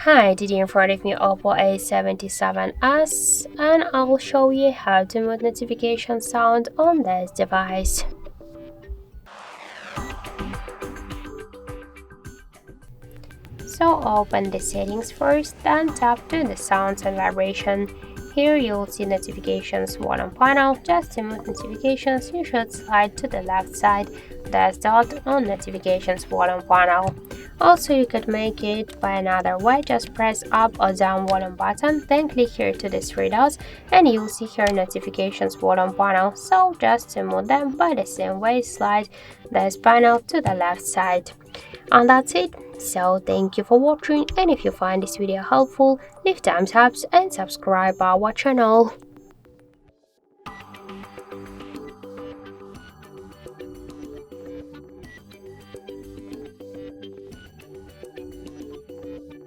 Hi, today in front of me OPPO A77s and I'll show you how to mute notification sound on this device. So open the settings first, then tap to the sounds and vibration. Here you'll see notifications bottom panel. Just to mute notifications, you should slide to the left side. There's dot on notifications bottom panel. Also, you could make it by another way. Just press up or down volume button, then click here to the three dots, and you'll see here notifications bottom panel. So just to mute them by the same way, slide this panel to the left side. And that's it. So thank you for watching, and if you find this video helpful, leave thumbs up and subscribe our channel.